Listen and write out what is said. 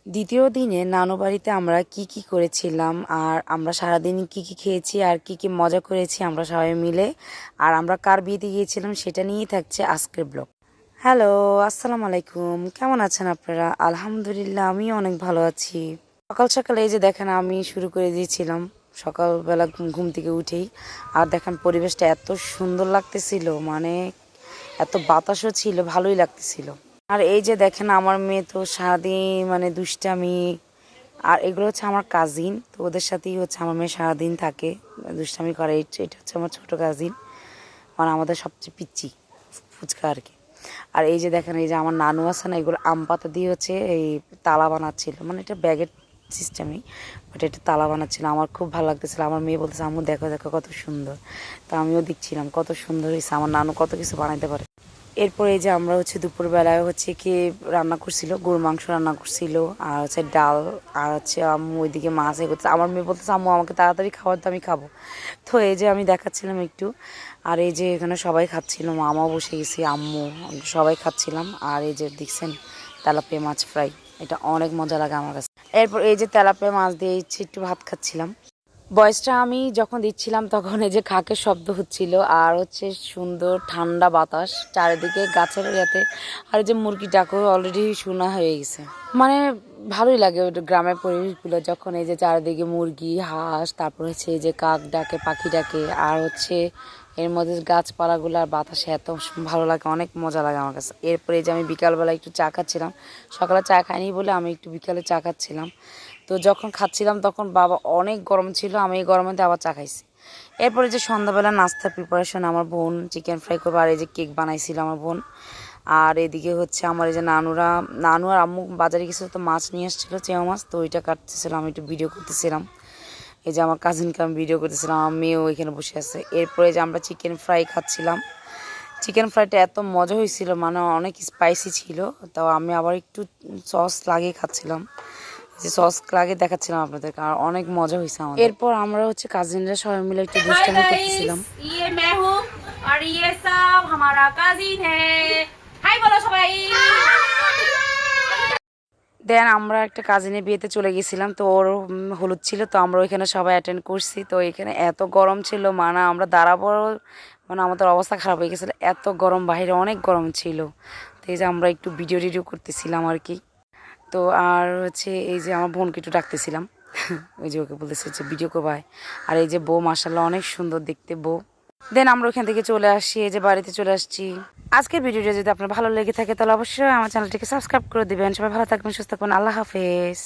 দ্বিতীয় দিনে নানু বাড়িতে আমরা কি করেছিলাম আর আমরা সারাদিন কি খেয়েছি আর কি মজা করেছি আমরা সবাই মিলে, আর আমরা কার বিয়েতে গিয়েছিলাম সেটা নিয়েই থাকছে আজকের ব্লগ। হ্যালো, আসসালামু আলাইকুম, কেমন আছেন আপনারা? আলহামদুলিল্লাহ, আমিও অনেক ভালো আছি। সকাল সকাল এই যে দেখেন আমি শুরু করে দিয়েছিলাম সকালবেলা ঘুম থেকে উঠেই। আর দেখেন পরিবেশটা এত সুন্দর লাগতেছিল, মানে এত বাতাসও ছিল, ভালোই লাগতেছিল। আর এই যে দেখেন আমার মেয়ে তো সারাদিন মানে দুষ্টামি, আর এগুলো হচ্ছে আমার কাজিন, তো ওদের সাথেই হচ্ছে আমার মেয়ে সারাদিন থাকে, দুষ্টামি করে। এটা হচ্ছে আমার ছোটো কাজিন, মানে আমাদের সবচেয়ে পিচ্চি ফুচকা আর কি। আর এই যে দেখেন এই যে আমার নানু আছে না, এগুলো আম পাতা দিয়ে হচ্ছে এই তালা বানাচ্ছিল, মানে এটা ব্যাগের সিস্টেমই, বাট এটা তালা বানাচ্ছিল। আমার খুব ভালো লাগতেছিল। আমার মেয়ে বলতেছে আম্মু দেখো দেখো কত সুন্দর। তো আমিও দেখছিলাম কত সুন্দর হয়েছে, আমার নানু কত কিছু বানাইতে পারে। এরপরে এই যে আমরা হচ্ছে দুপুরবেলায় হচ্ছে কি রান্না করছিল, গরুর মাংস রান্না করছিল, আর হচ্ছে ডাল, আর হচ্ছে আম্মু ওইদিকে মাছ করছে। আমার মেয়ে বলতেছে আম্মু আমাকে তাড়াতাড়ি খাবার তো আমি খাবো। তো এই যে আমি দেখাচ্ছিলাম একটু, আর এই যে এখানে সবাই খাচ্ছিল, মামাও বসে গেছি, আম্মু, সবাই খাচ্ছিলাম। আর এই যে দেখছেন তেলাপিয়া মাছ ফ্রাই, এটা অনেক মজা লাগে আমার কাছে। এরপর এই যে তেলাপিয়া মাছ দিয়ে ইচ্ছে একটু ভাত খাচ্ছিলাম। বয়সটা আমি যখন দিচ্ছিলাম তখন এই যে খাকের শব্দ হচ্ছিল, আর হচ্ছে সুন্দর ঠান্ডা বাতাস চারিদিকে গাছের ইয়াতে। আর এই যে মুরগি ডাকও অলরেডি শোনা হয়ে গেছে, মানে ভালোই লাগে ওই গ্রামের পরিবেশগুলো যখন এই যে চারিদিকে মুরগি, হাঁস, তারপর হচ্ছে এই যে কাক ডাকে, পাখি ডাকে, আর হচ্ছে এর মধ্যে গাছপালাগুলো আর বাতাসে এত ভালো লাগে, অনেক মজা লাগে আমার কাছে। এরপরে যে আমি বিকালবেলা একটু চা খাচ্ছিলাম, সকালে চা খাইনি বলে আমি একটু বিকালে চা খাচ্ছিলাম। তো যখন খাচ্ছিলাম তখন বাবা অনেক গরম ছিল, আমি এই গরমেতে আবার চা খাইছি। এরপরে যে সন্ধ্যাবেলা নাস্তার প্রিপারেশন, আমার বোন চিকেন ফ্রাই করবে, আর এই যে কেক বানাইছিল আমার বোন। আর এদিকে হচ্ছে আমার এই যে নানু আর আম্মু বাজারে গেছিলো, তো মাছ নিয়ে আসছিলো, চেয়া মাছ, তো ওইটা কাটতেছিলাম, আমি একটু ভিডিও করতেছিলাম। এই যে আমার কাজিনকে আমি ভিডিও করতেছিলাম, আমার মেয়েও এখানে বসে আছে। এরপরে যে আমরা চিকেন ফ্রাই খাচ্ছিলাম, চিকেন ফ্রাইটা এত মজা হয়েছিল, মানে অনেক স্পাইসি ছিল। তো আমি আবার একটু সস লাগিয়ে খাচ্ছিলাম, যে সস লাগিয়ে দেখাচ্ছিলাম আপনাদেরকে, আর অনেক মজা হয়েছে আমাদের। এরপর আমরা হচ্ছে কাজিনরা সবাই মিলে একটু দুষ্টামি করতেছিলাম। ये मैं हूँ और ये सब हमारा काजिन है। हाय बोलो সবাই। দেন আমরা একটা কাজিনের বিয়েতে চলে গেছিলাম, তো ওর হলুদ ছিল, তো আমরা ওইখানে সবাই অ্যাটেন্ড করছি। তো এখানে এত গরম ছিল, মানে আমরা দাঁড়াবো, মানে আমাদের অবস্থা খারাপ হয়ে গেছিলো, এত গরম, বাইরে অনেক গরম ছিল। তো এই যে আমরা একটু ভিডিও টিডিও করতেছিলাম আর কি। তো আর হচ্ছে এই যে আমার বোনকে একটু ডাকতেছিলাম, ওই যে ওকে বলতেছে যে ভিডিও করবায়। আর এই যে বউ মাশাআল্লাহ অনেক সুন্দর দেখতে বউ। দেন আমরা ওখান থেকে চলে আসি, এই যে বাড়িতে চলে আসছি। আজকের ভিডিওটা যদি আপনার ভালো লেগে থাকে তাহলে অবশ্যই আমার চ্যানেলটিকে সাবস্ক্রাইব করে দিবেন। সবাই ভালো থাকবেন, সুস্থ থাকবেন, আল্লাহ হাফেজ।